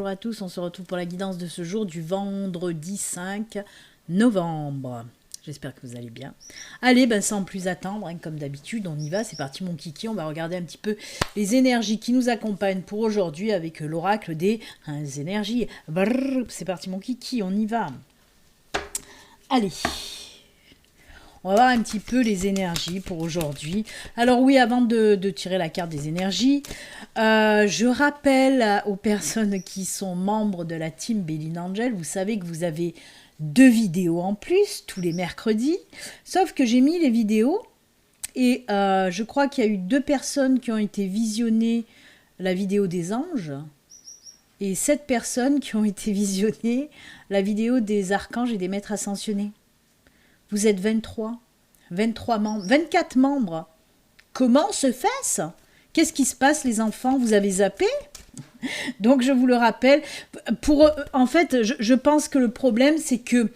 bonjour à tous, on se retrouve pour la guidance de ce jour du vendredi 5 novembre. J'espère que vous allez bien. Allez, sans plus attendre, comme d'habitude, on y va, c'est parti mon kiki, on va regarder un petit peu les énergies qui nous accompagnent pour aujourd'hui avec l'oracle des énergies. Brrr, c'est parti mon kiki, on y va. Allez. On va voir un petit peu les énergies pour aujourd'hui. Alors oui, avant de tirer la carte des énergies, je rappelle aux personnes qui sont membres de la team Béline Angel, vous savez que vous avez 2 vidéos en plus, tous les mercredis. Sauf que j'ai mis les vidéos et je crois qu'il y a eu 2 personnes qui ont été visionnées la vidéo des anges et 7 personnes qui ont été visionnées la vidéo des archanges et des maîtres ascensionnés. Vous êtes 23 membres, 24 membres. Comment se fait-ce? Qu'est-ce qui se passe, les enfants? Vous avez zappé? Donc, je vous le rappelle. En fait, je pense que le problème, c'est que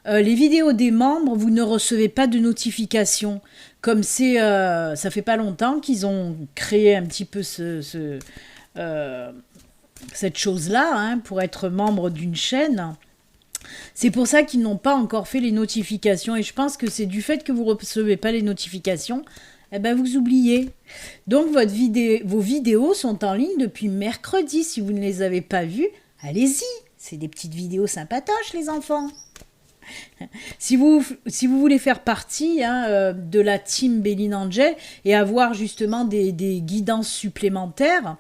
les vidéos des membres, vous ne recevez pas de notification. Comme ça fait pas longtemps qu'ils ont créé un petit peu cette chose-là, pour être membre d'une chaîne. C'est pour ça qu'ils n'ont pas encore fait les notifications. Et je pense que c'est du fait que vous ne recevez pas les notifications, vous oubliez. Donc, vos vidéos sont en ligne depuis mercredi. Si vous ne les avez pas vues, allez-y. C'est des petites vidéos sympatoches, les enfants. Si vous voulez faire partie de la team Béline Angel et avoir justement des guidances supplémentaires,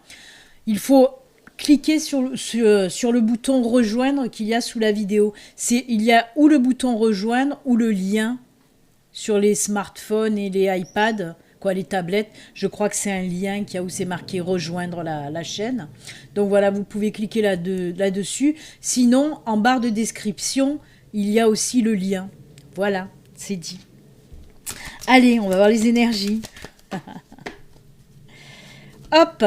il faut cliquez sur le bouton rejoindre qu'il y a sous la vidéo. Il y a ou le bouton rejoindre ou le lien sur les smartphones et les iPads, les tablettes. Je crois que c'est un lien qu'il y a où c'est marqué rejoindre la chaîne. Donc voilà, vous pouvez cliquer là-dessus. Sinon, en barre de description, il y a aussi le lien. Voilà, c'est dit. Allez, on va voir les énergies. Hop!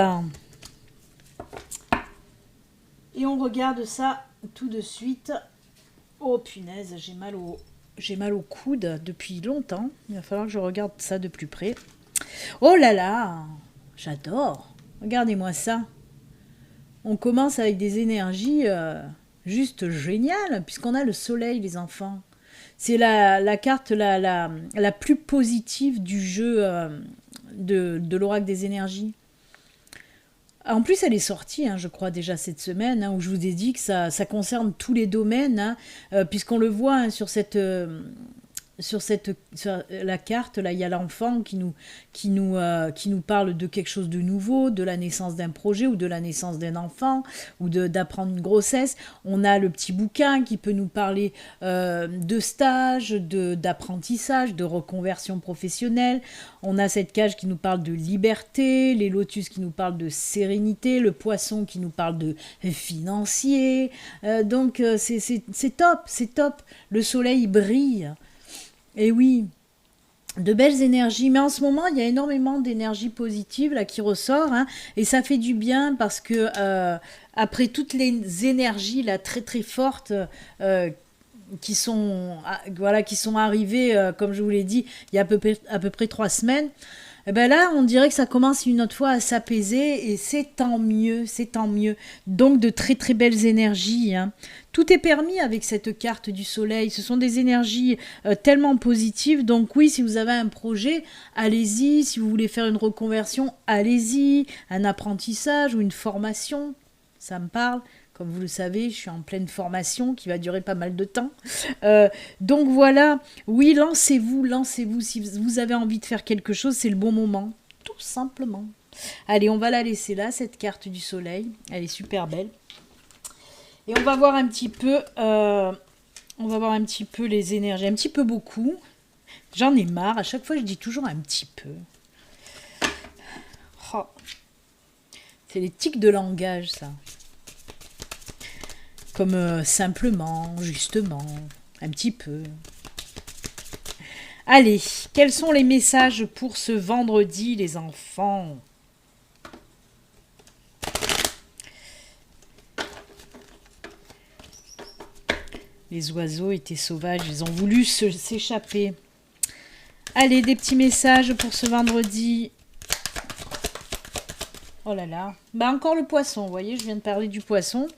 Et on regarde ça tout de suite. Oh punaise, j'ai mal au coude depuis longtemps. Il va falloir que je regarde ça de plus près. Oh là là, j'adore. Regardez-moi ça. On commence avec des énergies juste géniales, puisqu'on a le soleil, les enfants. C'est la carte la plus positive du jeu de l'oracle des énergies. En plus, elle est sortie, je crois, déjà cette semaine, où je vous ai dit que ça concerne tous les domaines, puisqu'on le voit sur la carte, là, il y a l'enfant qui nous parle de quelque chose de nouveau, de la naissance d'un projet ou de la naissance d'un enfant ou d'apprendre une grossesse. On a le petit bouquin qui peut nous parler de stage, d'apprentissage, de reconversion professionnelle. On a cette cage qui nous parle de liberté, les lotus qui nous parlent de sérénité, le poisson qui nous parle de financier. Donc c'est top, c'est top. Le soleil brille. Et oui, de belles énergies. Mais en ce moment, il y a énormément d'énergie positive là, qui ressort. Et ça fait du bien parce que après toutes les énergies là, très très fortes qui sont arrivées, comme je vous l'ai dit, il y a à peu près 3 semaines, là, on dirait que ça commence une autre fois à s'apaiser et c'est tant mieux, c'est tant mieux. Donc, de très très belles énergies. Tout est permis avec cette carte du soleil. Ce sont des énergies tellement positives. Donc oui, si vous avez un projet, allez-y. Si vous voulez faire une reconversion, allez-y. Un apprentissage ou une formation, ça me parle. Comme vous le savez, je suis en pleine formation qui va durer pas mal de temps. Donc voilà, oui, lancez-vous. Si vous avez envie de faire quelque chose, c'est le bon moment, tout simplement. Allez, on va la laisser là, cette carte du soleil. Elle est super belle. Et on va voir un petit peu, les énergies, un petit peu beaucoup. J'en ai marre. À chaque fois, je dis toujours un petit peu. Oh. C'est les tics de langage, ça. Comme simplement, justement, un petit peu. Allez, quels sont les messages pour ce vendredi, les enfants? Les oiseaux étaient sauvages, ils ont voulu s'échapper. Allez, des petits messages pour ce vendredi. Oh là là. Encore le poisson, vous voyez, je viens de parler du poisson.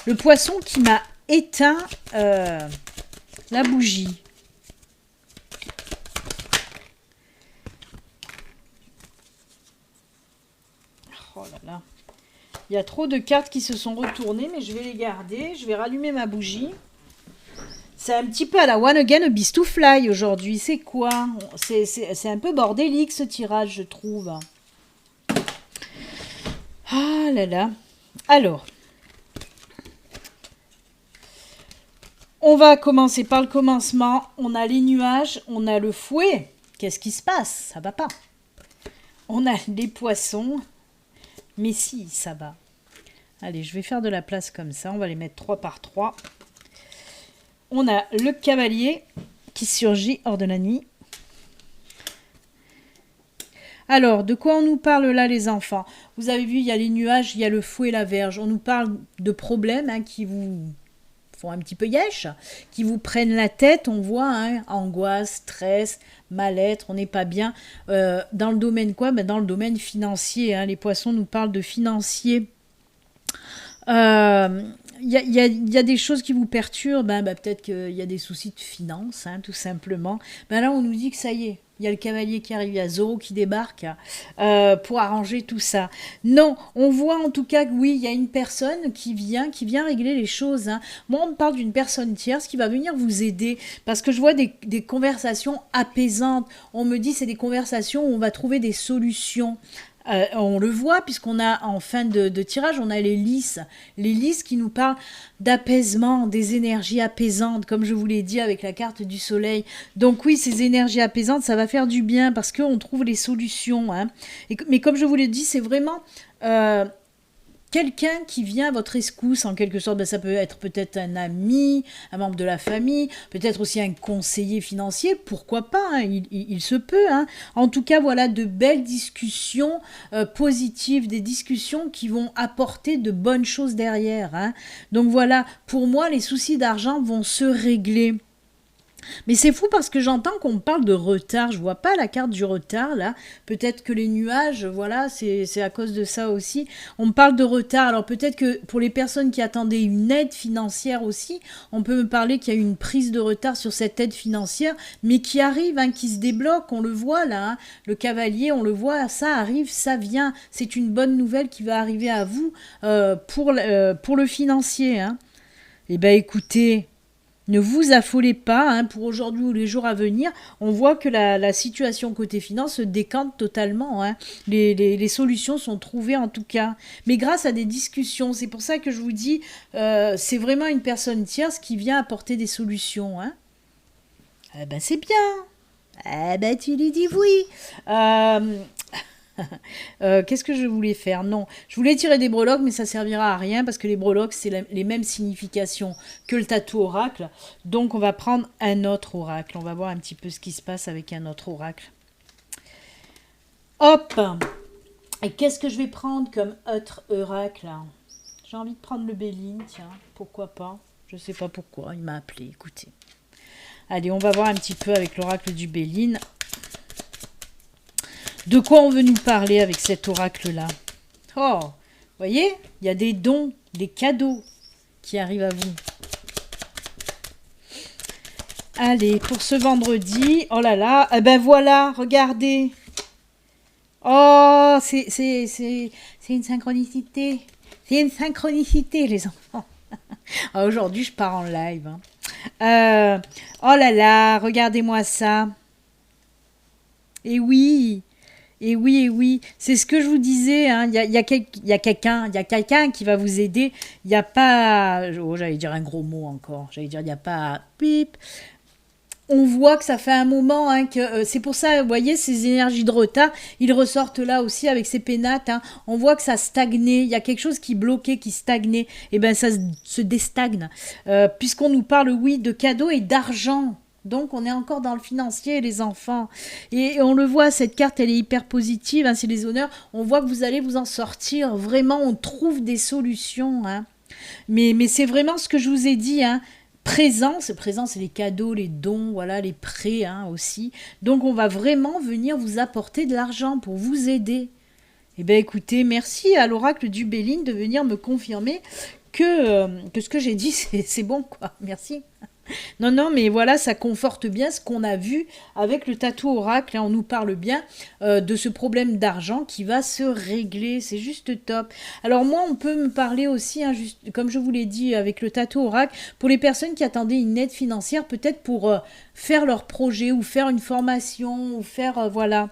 Le poisson qui m'a éteint la bougie. Oh là là. Il y a trop de cartes qui se sont retournées, mais je vais les garder. Je vais rallumer ma bougie. C'est un petit peu à la One Again a Beast to Fly aujourd'hui. C'est quoi? C'est un peu bordélique ce tirage, je trouve. Ah là là. Alors, on va commencer par le commencement. On a les nuages, on a le fouet. Qu'est-ce qui se passe? Ça va pas. On a les poissons. Mais si, ça va. Allez, je vais faire de la place comme ça. On va les mettre 3 par 3. On a le cavalier qui surgit hors de la nuit. Alors, de quoi on nous parle là, les enfants? Vous avez vu, il y a les nuages, il y a le fouet et la verge. On nous parle de problèmes qui vous font un petit peu yesh, qui vous prennent la tête, on voit, angoisse, stress, mal-être, on n'est pas bien. Dans le domaine quoi? Dans le domaine financier. Les poissons nous parlent de financier. Il y a des choses qui vous perturbent. Peut-être qu'il y a des soucis de finances, tout simplement. Là, on nous dit que ça y est. Il y a le cavalier qui arrive, il y a Zoro qui débarque pour arranger tout ça. Non, on voit en tout cas que oui, il y a une personne qui vient régler les choses. Moi, on me parle d'une personne tierce qui va venir vous aider parce que je vois des conversations apaisantes. On me dit c'est des conversations où on va trouver des solutions. On le voit puisqu'on a en fin de tirage, on a les lys qui nous parlent d'apaisement, des énergies apaisantes, comme je vous l'ai dit avec la carte du soleil. Donc oui, ces énergies apaisantes, ça va faire du bien parce qu'on trouve les solutions. Mais comme je vous l'ai dit, c'est vraiment quelqu'un qui vient à votre rescousse en quelque sorte. Ça peut être peut-être un ami, un membre de la famille, peut-être aussi un conseiller financier, pourquoi pas, il se peut. En tout cas, voilà de belles discussions positives, des discussions qui vont apporter de bonnes choses derrière. Donc voilà, pour moi, les soucis d'argent vont se régler. Mais c'est fou parce que j'entends qu'on parle de retard. Je vois pas la carte du retard là. Peut-être que les nuages, voilà, c'est à cause de ça aussi. On me parle de retard. Alors peut-être que pour les personnes qui attendaient une aide financière aussi, on peut me parler qu'il y a eu une prise de retard sur cette aide financière, mais qui arrive, qui se débloque. On le voit là. Le cavalier, on le voit, ça arrive, ça vient. C'est une bonne nouvelle qui va arriver à vous pour le financier. Eh bien écoutez. Ne vous affolez pas, pour aujourd'hui ou les jours à venir. On voit que la situation côté finance se décante totalement. Les solutions sont trouvées en tout cas. Mais grâce à des discussions, c'est pour ça que je vous dis, c'est vraiment une personne tierce qui vient apporter des solutions. C'est bien. Tu lui dis oui. Qu'est-ce que je voulais faire? Non, je voulais tirer des breloques, mais ça servira à rien parce que les breloques, c'est les mêmes significations que le tatou oracle. Donc, on va prendre un autre oracle. On va voir un petit peu ce qui se passe avec un autre oracle. Hop! Et qu'est-ce que je vais prendre comme autre oracle? J'ai envie de prendre le Béline, tiens, pourquoi pas? Je sais pas pourquoi, il m'a appelé, écoutez. Allez, on va voir un petit peu avec l'oracle du Béline. De quoi on veut nous parler avec cet oracle-là? Oh, vous voyez, il y a des dons, des cadeaux qui arrivent à vous. Allez, pour ce vendredi, oh là là, voilà, regardez. Oh, c'est une synchronicité. C'est une synchronicité, les enfants. Aujourd'hui, je pars en live. Oh là là, regardez-moi ça. Et oui. Et oui, c'est ce que je vous disais, il y a quelqu'un qui va vous aider. Il n'y a pas, j'allais dire un gros mot encore, il n'y a pas pip. On voit que ça fait un moment, que c'est pour ça, vous voyez, ces énergies de retard, ils ressortent là aussi avec ces pénates. On voit que ça stagnait, il y a quelque chose qui bloquait, qui stagnait. Et bien, ça se déstagne, puisqu'on nous parle, oui, de cadeaux et d'argent. Donc, on est encore dans le financier, les enfants. Et on le voit, cette carte, elle est hyper positive. C'est les honneurs. On voit que vous allez vous en sortir. Vraiment, on trouve des solutions. Mais c'est vraiment ce que je vous ai dit. Présent, c'est les cadeaux, les dons, voilà, les prêts aussi. Donc, on va vraiment venir vous apporter de l'argent pour vous aider. Eh bien, écoutez, merci à l'oracle du Béline de venir me confirmer que ce que j'ai dit, c'est bon, quoi. Merci. Non, non, mais voilà, ça conforte bien ce qu'on a vu avec le tatou oracle. Hein, on nous parle bien de ce problème d'argent qui va se régler. C'est juste top. Alors moi, on peut me parler aussi, hein, juste, comme je vous l'ai dit, avec le tatou oracle, pour les personnes qui attendaient une aide financière, peut-être pour faire leur projet ou faire une formation ou faire, voilà.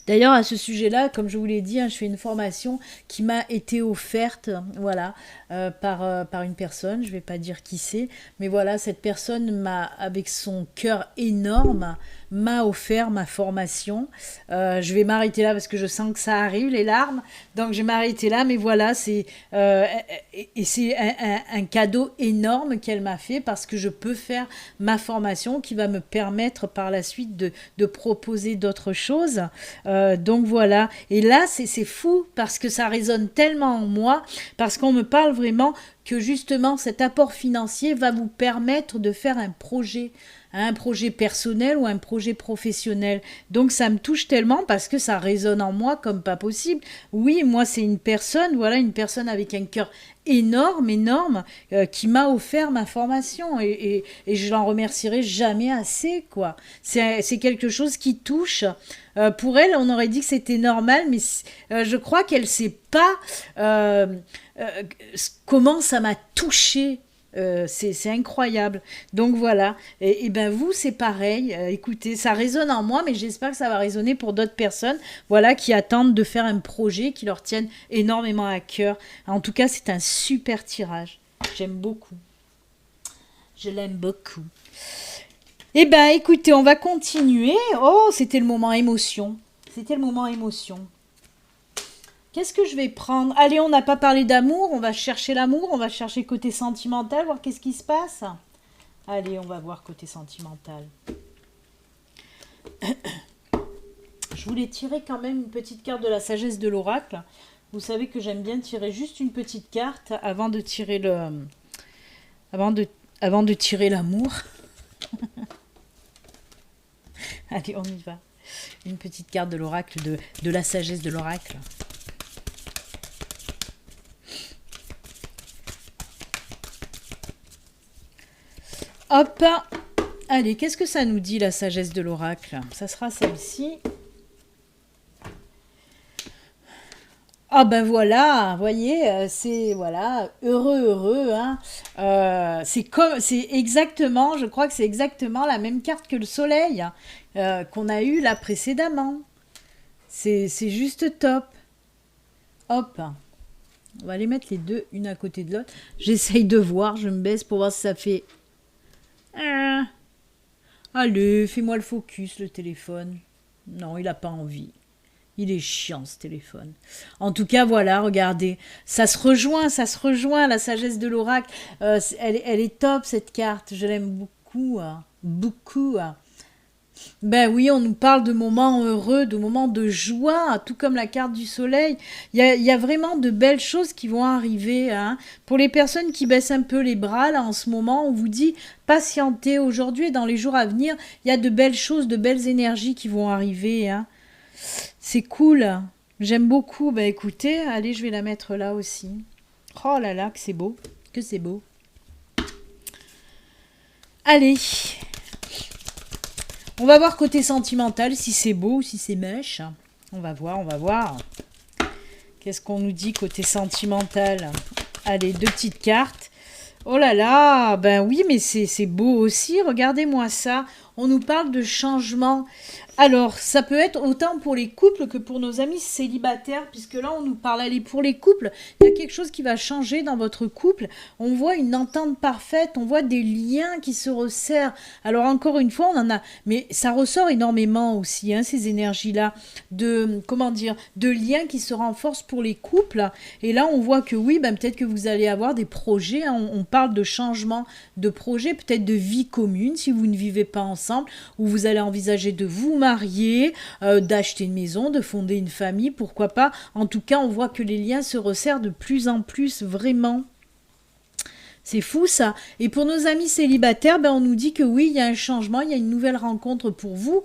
D'ailleurs, à ce sujet-là, comme je vous l'ai dit, hein, je fais une formation qui m'a été offerte, voilà, par une personne. Je ne vais pas dire qui c'est, mais voilà, cette personne m'a, avec son cœur énorme, m'a offert ma formation. Je vais m'arrêter là parce que je sens que ça arrive, les larmes. Donc, je vais m'arrêter là, mais voilà, et c'est un cadeau énorme qu'elle m'a fait parce que je peux faire ma formation qui va me permettre par la suite de proposer d'autres choses. Donc voilà, et là c'est fou parce que ça résonne tellement en moi, parce qu'on me parle vraiment que justement cet apport financier va vous permettre de faire un projet personnel ou un projet professionnel. Donc ça me touche tellement parce que ça résonne en moi comme pas possible. Oui, moi c'est une personne, voilà, une personne avec un cœur énorme, qui m'a offert ma formation et je l'en remercierai jamais assez, quoi. C'est quelque chose qui touche. Pour elle, on aurait dit que c'était normal, mais je crois qu'elle sait pas comment ça m'a touché. C'est incroyable. Donc voilà. Et ben vous, c'est pareil. Écoutez, ça résonne en moi, mais j'espère que ça va résonner pour d'autres personnes, voilà, qui attendent de faire un projet qui leur tienne énormément à cœur. En tout cas, c'est un super tirage. J'aime beaucoup. Je l'aime beaucoup. Eh ben, écoutez, on va continuer. Oh, c'était le moment émotion. C'était le moment émotion. Qu'est-ce que je vais prendre? Allez, on n'a pas parlé d'amour, on va chercher l'amour, on va chercher côté sentimental, voir qu'est-ce qui se passe. Allez, on va voir côté sentimental. Je voulais tirer quand même une petite carte de la sagesse de l'oracle. Vous savez que j'aime bien tirer juste une petite carte avant de tirer avant de tirer l'amour. Allez, on y va. Une petite carte de l'oracle, de la sagesse de l'oracle. Hop, allez, qu'est-ce que ça nous dit la sagesse de l'oracle? Ça sera celle-ci. Ah ben voilà, voyez, c'est voilà, heureux, hein. C'est exactement, je crois que c'est exactement la même carte que le soleil, qu'on a eu là précédemment. C'est juste top. Hop, on va les mettre les deux, une à côté de l'autre. J'essaye de voir, je me baisse pour voir si ça fait... Allez, fais-moi le focus, le téléphone. Non, il n'a pas envie. Il est chiant, ce téléphone. En tout cas, voilà, regardez. Ça se rejoint, la sagesse de l'oracle. Elle est top, cette carte. Je l'aime beaucoup, hein, beaucoup. Hein. Ben oui, on nous parle de moments heureux, de moments de joie, tout comme la carte du soleil. Il y a vraiment de belles choses qui vont arriver. Hein. Pour les personnes qui baissent un peu les bras, là, en ce moment, on vous dit patientez. Aujourd'hui et dans les jours à venir, il y a de belles choses, de belles énergies qui vont arriver. Hein. C'est cool. J'aime beaucoup. Ben écoutez, allez, je vais la mettre là aussi. Oh là là, que c'est beau. Que c'est beau. Allez. On va voir côté sentimental, si c'est beau ou si c'est mèche. On va voir, on va voir. Qu'est-ce qu'on nous dit côté sentimental? Allez, deux petites cartes. Oh là là, ben oui, mais c'est beau aussi. Regardez-moi ça. On nous parle de changement. Alors, ça peut être autant pour les couples que pour nos amis célibataires, puisque là, on nous parle, allez, pour les couples, il y a quelque chose qui va changer dans votre couple. On voit une entente parfaite, on voit des liens qui se resserrent. Alors, encore une fois, on en a, mais ça ressort énormément aussi, hein, ces énergies-là, de liens qui se renforcent pour les couples. Et là, on voit que oui, ben, peut-être que vous allez avoir des projets, hein, on parle de changement de projet, peut-être de vie commune, si vous ne vivez pas ensemble, ou vous allez envisager de vous marier, d'acheter une maison, de fonder une famille, pourquoi pas. En tout cas, on voit que les liens se resserrent de plus en plus, vraiment. C'est fou ça. Et pour nos amis célibataires, ben, on nous dit que oui, il y a un changement, il y a une nouvelle rencontre pour vous.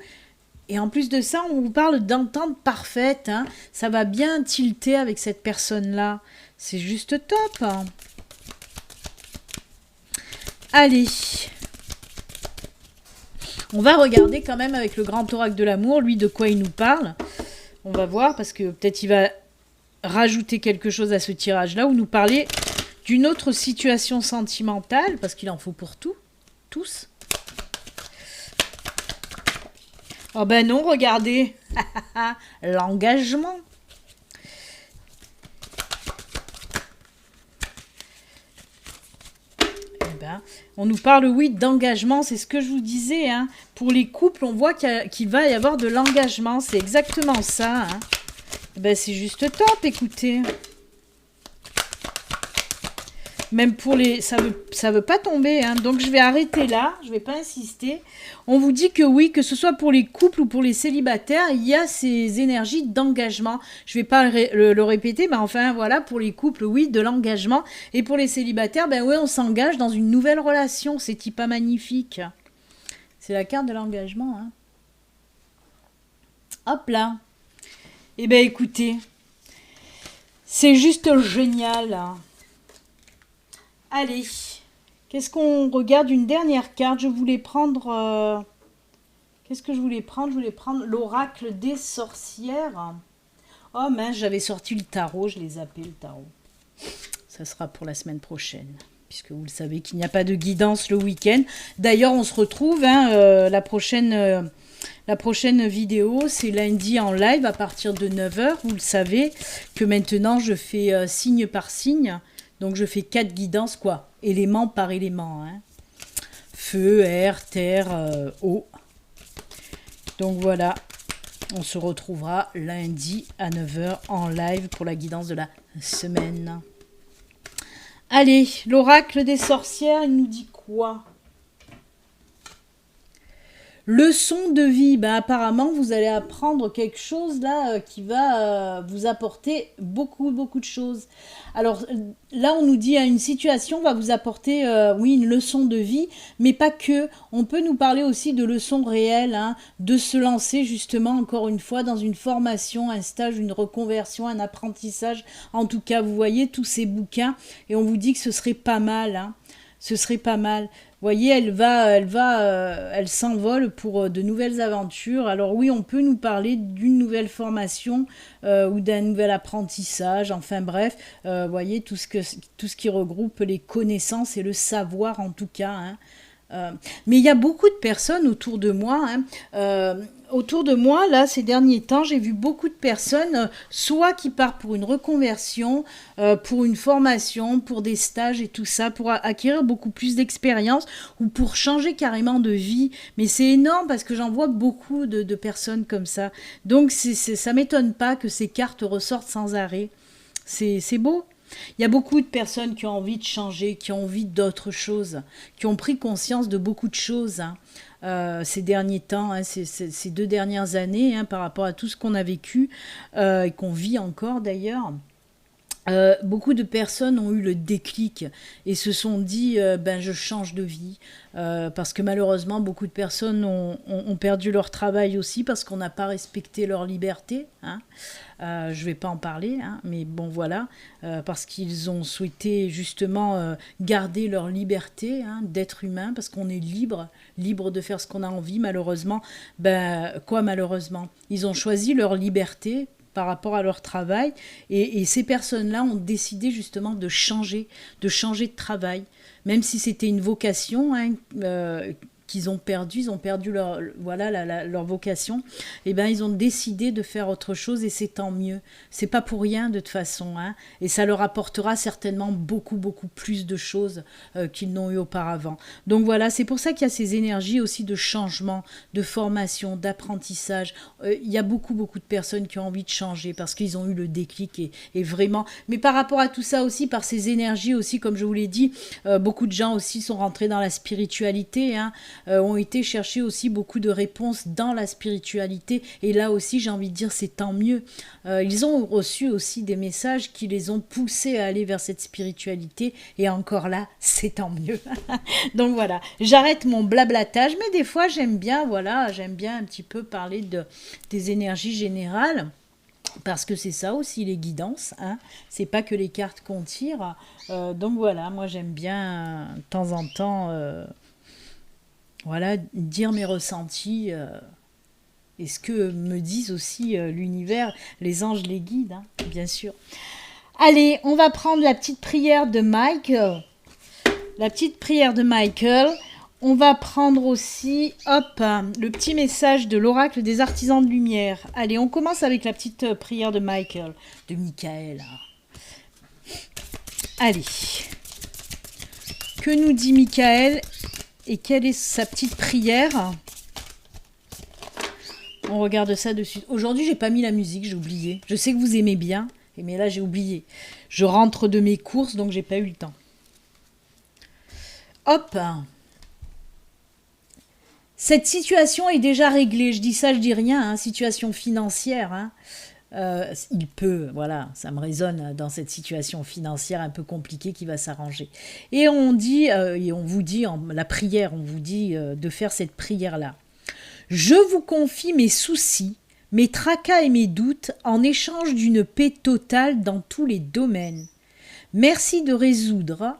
Et en plus de ça, on vous parle d'entente parfaite. Hein. Ça va bien tilter avec cette personne-là. C'est juste top. Hein. Allez. On va regarder quand même avec le grand oracle de l'amour, lui, de quoi il nous parle. On va voir, parce que peut-être il va rajouter quelque chose à ce tirage-là, ou nous parler d'une autre situation sentimentale, parce qu'il en faut pour tout, tous. Oh ben non, regardez. L'engagement. On nous parle, oui, d'engagement, c'est ce que je vous disais. Hein. Pour les couples, on voit qu'il va y avoir de l'engagement. C'est exactement ça. Hein. Ben, c'est juste top, écoutez. Même pour les... Ça veut pas tomber. Hein. Donc, je vais arrêter là. Je vais pas insister. On vous dit que oui, que ce soit pour les couples ou pour les célibataires, il y a ces énergies d'engagement. Je vais pas le répéter, mais enfin, voilà, pour les couples, oui, de l'engagement. Et pour les célibataires, ben oui, on s'engage dans une nouvelle relation. C'est pas magnifique. C'est la carte de l'engagement. Hein. Hop là. Eh bien, écoutez, c'est juste génial. Hein. Allez, qu'est-ce qu'on regarde? Une dernière carte. Je voulais prendre... Qu'est-ce que je voulais prendre? Je voulais prendre l'oracle des sorcières. Oh mince, j'avais sorti le tarot. Je l'ai zappé, le tarot. Ça sera pour la semaine prochaine. Puisque vous le savez qu'il n'y a pas de guidance le week-end. D'ailleurs, on se retrouve. Hein, la prochaine vidéo, c'est lundi en live à partir de 9 h. Vous le savez que maintenant, je fais signe par signe. Donc, je fais 4 guidances, quoi. Élément par élément. Hein. Feu, air, terre, eau. Donc, voilà. On se retrouvera lundi à 9 h en live pour la guidance de la semaine. Allez, l'oracle des sorcières, il nous dit quoi? Leçon de vie, ben apparemment vous allez apprendre quelque chose là qui va vous apporter beaucoup de choses. Alors là on nous dit une situation va vous apporter oui une leçon de vie, mais pas que. On peut nous parler aussi de leçons réelles, hein, de se lancer justement encore une fois dans une formation, un stage, une reconversion, un apprentissage. En tout cas vous voyez tous ces bouquins et on vous dit que ce serait pas mal. Hein. Ce serait pas mal. Vous voyez, elle s'envole pour de nouvelles aventures. Alors oui, on peut nous parler d'une nouvelle formation ou d'un nouvel apprentissage. Enfin bref, vous voyez, tout ce qui regroupe les connaissances et le savoir en tout cas. Hein. Mais il y a beaucoup de personnes autour de moi. Hein, autour de moi, là, ces derniers temps, j'ai vu beaucoup de personnes, soit qui partent pour une reconversion, pour une formation, pour des stages et tout ça, pour acquérir beaucoup plus d'expérience ou pour changer carrément de vie. Mais c'est énorme parce que j'en vois beaucoup de personnes comme ça. Donc, ça ne m'étonne pas que ces cartes ressortent sans arrêt. C'est beau. Il y a beaucoup de personnes qui ont envie de changer, qui ont envie d'autres choses, qui ont pris conscience de beaucoup de choses hein, ces derniers temps, hein, ces 2 dernières années, hein, par rapport à tout ce qu'on a vécu et qu'on vit encore d'ailleurs. Beaucoup de personnes ont eu le déclic et se sont dit ben je change de vie parce que malheureusement beaucoup de personnes ont perdu leur travail aussi parce qu'on n'a pas respecté leur liberté hein. Je vais pas en parler hein, mais bon voilà parce qu'ils ont souhaité justement garder leur liberté hein, d'être humain parce qu'on est libre de faire ce qu'on a envie malheureusement malheureusement ils ont choisi leur liberté par rapport à leur travail. Et ces personnes-là ont décidé justement de changer de travail. Même si c'était une vocation hein, qu'ils ont perdu leur, leur vocation, et ben ils ont décidé de faire autre chose et c'est tant mieux. C'est pas pour rien de toute façon. Hein, et ça leur apportera certainement beaucoup plus de choses qu'ils n'ont eu auparavant. Donc voilà, c'est pour ça qu'il y a ces énergies aussi de changement, de formation, d'apprentissage. Il y a beaucoup de personnes qui ont envie de changer parce qu'ils ont eu le déclic et vraiment. Mais par rapport à tout ça aussi, par ces énergies aussi, comme je vous l'ai dit, beaucoup de gens aussi sont rentrés dans la spiritualité, hein, ont été chercher aussi beaucoup de réponses dans la spiritualité. Et là aussi, j'ai envie de dire, c'est tant mieux. Ils ont reçu aussi des messages qui les ont poussés à aller vers cette spiritualité. Et encore là, c'est tant mieux. Donc voilà, j'arrête mon blablatage. Mais des fois, j'aime bien un petit peu parler des énergies générales. Parce que c'est ça aussi les guidances, hein. C'est pas que les cartes qu'on tire. Donc voilà, moi j'aime bien de temps en temps voilà, dire mes ressentis et ce que me disent aussi l'univers, les anges, les guides, hein, bien sûr. Allez, on va prendre la petite prière de Michael. La petite prière de Michael. On va prendre aussi, hop, le petit message de l'oracle des artisans de lumière. Allez, on commence avec la petite prière de Michael, de Michael. Allez. Que nous dit Michael et quelle est sa petite prière? On regarde ça dessus. Aujourd'hui, j'ai pas mis la musique, j'ai oublié. Je sais que vous aimez bien, mais là, j'ai oublié. Je rentre de mes courses, donc j'ai pas eu le temps. Hop. Cette situation est déjà réglée. Je dis ça, je dis rien. Hein, situation financière. Hein. Il peut, voilà, ça me résonne dans cette situation financière un peu compliquée qui va s'arranger. Et on dit, et on vous dit, la prière, on vous dit de faire cette prière-là. Je vous confie mes soucis, mes tracas et mes doutes en échange d'une paix totale dans tous les domaines. Merci de résoudre.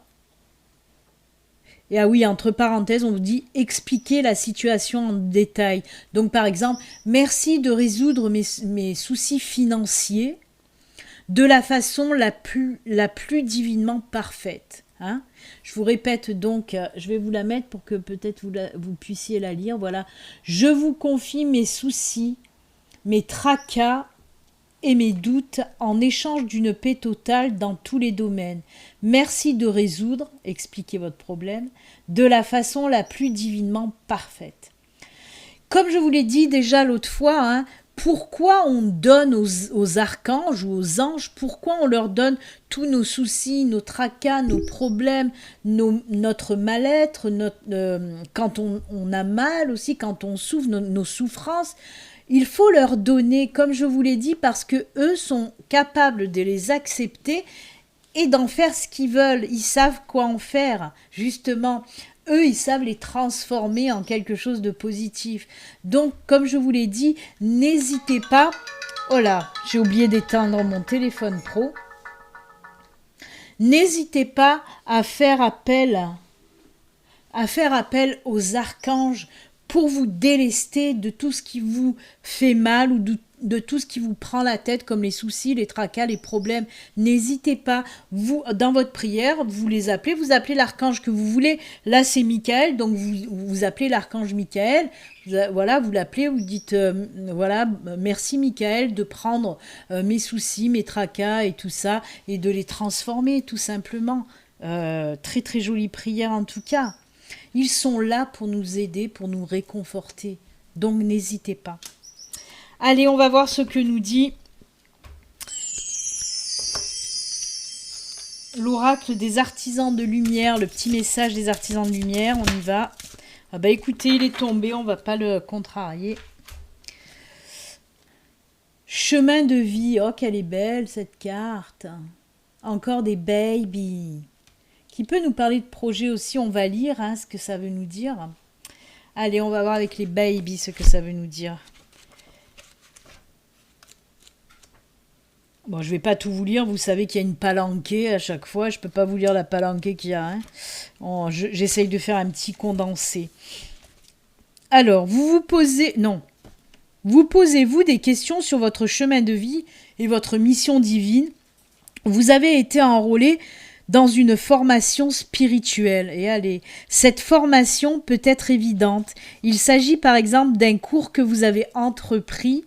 Et ah oui, entre parenthèses, on vous dit expliquer la situation en détail. Donc par exemple, merci de résoudre mes soucis financiers de la façon la plus divinement parfaite. Hein. Je vous répète donc, je vais vous la mettre pour que peut-être vous puissiez la lire. Voilà, je vous confie mes soucis, mes tracas et mes doutes en échange d'une paix totale dans tous les domaines. Merci de résoudre, expliquer votre problème, de la façon la plus divinement parfaite. Comme je vous l'ai dit déjà l'autre fois, hein, pourquoi on donne aux archanges ou aux anges, pourquoi on leur donne tous nos soucis, nos tracas, nos problèmes, notre mal-être, quand on a mal aussi, quand on souffre, nos souffrances. Il faut leur donner, comme je vous l'ai dit, parce que eux sont capables de les accepter et d'en faire ce qu'ils veulent. Ils savent quoi en faire, justement. Eux, ils savent les transformer en quelque chose de positif. Donc, comme je vous l'ai dit, n'hésitez pas. Oh là, j'ai oublié d'éteindre mon téléphone pro. N'hésitez pas à faire appel aux archanges pour vous délester de tout ce qui vous fait mal ou de tout ce qui vous prend la tête, comme les soucis, les tracas, les problèmes. N'hésitez pas, vous, dans votre prière, vous les appelez, vous appelez l'archange que vous voulez. Là, c'est Michael, donc vous appelez l'archange Michael. Voilà, vous l'appelez, vous dites, voilà, merci Michael de prendre mes soucis, mes tracas et tout ça, et de les transformer, tout simplement. Très, très jolie prière en tout cas. Ils sont là pour nous aider, pour nous réconforter. Donc n'hésitez pas. Allez, on va voir ce que nous dit l'oracle des artisans de lumière, le petit message des artisans de lumière. On y va. Ah bah écoutez, il est tombé, on va pas le contrarier. Chemin de vie. Oh, qu'elle est belle cette carte. Encore des babies. Qui peut nous parler de projet aussi, on va lire hein, ce que ça veut nous dire. Allez, on va voir avec les babies ce que ça veut nous dire. Bon, je ne vais pas tout vous lire, vous savez qu'il y a une palanquée à chaque fois, je ne peux pas vous lire la palanquée qu'il y a. Hein. J'essaye de faire un petit condensé. Alors, vous posez-vous des questions sur votre chemin de vie et votre mission divine. Vous avez été enrôlé dans une formation spirituelle. Et allez, cette formation peut être évidente. Il s'agit par exemple d'un cours que vous avez entrepris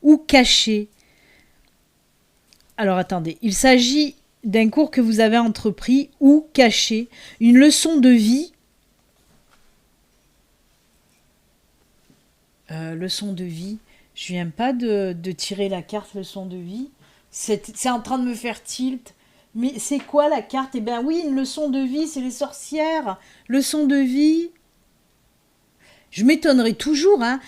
ou caché. Alors attendez, il s'agit d'un cours que vous avez entrepris ou caché, une leçon de vie. Leçon de vie, je viens pas de tirer la carte leçon de vie. C'est en train de me faire tilt. Mais c'est quoi la carte? Eh bien oui, une leçon de vie, c'est les sorcières. Leçon de vie. Je m'étonnerai toujours. Hein.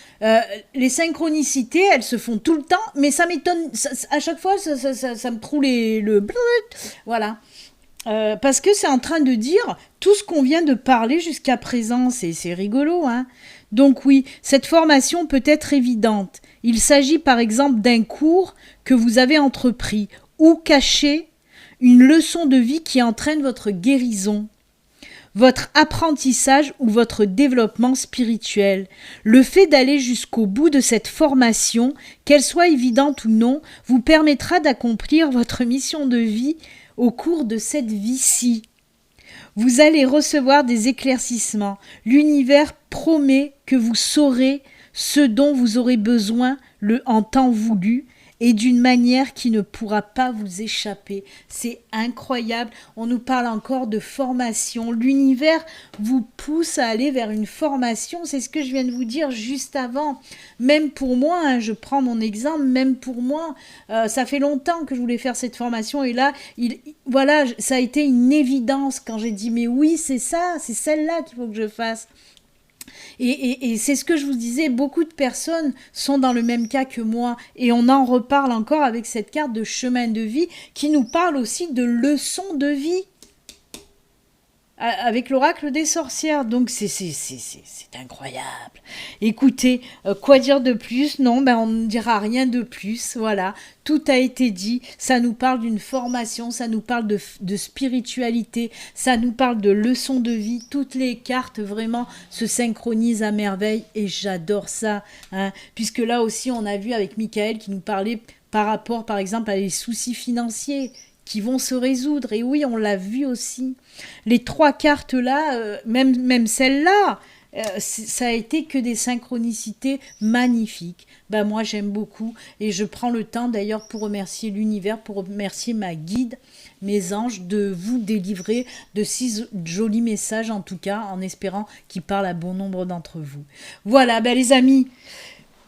Les synchronicités, elles se font tout le temps, mais ça m'étonne. À chaque fois, ça me troue le... Voilà. Parce que c'est en train de dire tout ce qu'on vient de parler jusqu'à présent. C'est rigolo. Hein. Donc oui, cette formation peut être évidente. Il s'agit par exemple d'un cours que vous avez entrepris ou caché une leçon de vie qui entraîne votre guérison, votre apprentissage ou votre développement spirituel. Le fait d'aller jusqu'au bout de cette formation, qu'elle soit évidente ou non, vous permettra d'accomplir votre mission de vie au cours de cette vie-ci. Vous allez recevoir des éclaircissements. L'univers promet que vous saurez ce dont vous aurez besoin en temps voulu et d'une manière qui ne pourra pas vous échapper. C'est incroyable. On nous parle encore de formation. L'univers vous pousse à aller vers une formation. C'est ce que je viens de vous dire juste avant. Même pour moi, hein, je prends mon exemple, même pour moi, ça fait longtemps que je voulais faire cette formation et là, voilà, ça a été une évidence quand j'ai dit mais oui, c'est ça, c'est celle-là qu'il faut que je fasse. Et c'est ce que je vous disais, beaucoup de personnes sont dans le même cas que moi et on en reparle encore avec cette carte de chemin de vie qui nous parle aussi de leçons de vie avec l'oracle des sorcières. Donc c'est incroyable. Écoutez, quoi dire de plus? Non, on ne dira rien de plus. Voilà, tout a été dit. Ça nous parle d'une formation, ça nous parle de spiritualité, ça nous parle de leçons de vie. Toutes les cartes vraiment se synchronisent à merveille et j'adore ça. Hein, puisque là aussi, on a vu avec Michael qui nous parlait par rapport, par exemple, à les soucis financiers qui vont se résoudre. Et oui, on l'a vu aussi. Les 3 cartes-là, même celle-là, ça a été que des synchronicités magnifiques. Moi, j'aime beaucoup. Et je prends le temps, d'ailleurs, pour remercier l'univers, pour remercier ma guide, mes anges, de vous délivrer de si jolis messages, en tout cas, en espérant qu'ils parlent à bon nombre d'entre vous. Voilà, les amis,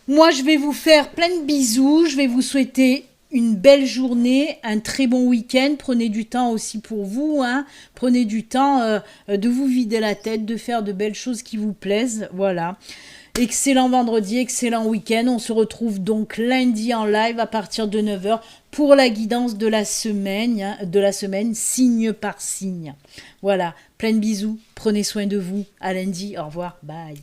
moi, je vais vous faire plein de bisous. Je vais vous souhaiter une belle journée, un très bon week-end. Prenez du temps aussi pour vous. Hein. Prenez du temps de vous vider la tête, de faire de belles choses qui vous plaisent. Voilà. Excellent vendredi, excellent week-end. On se retrouve donc lundi en live à partir de 9h pour la guidance de la semaine, signe par signe. Voilà. Plein de bisous. Prenez soin de vous. À lundi. Au revoir. Bye.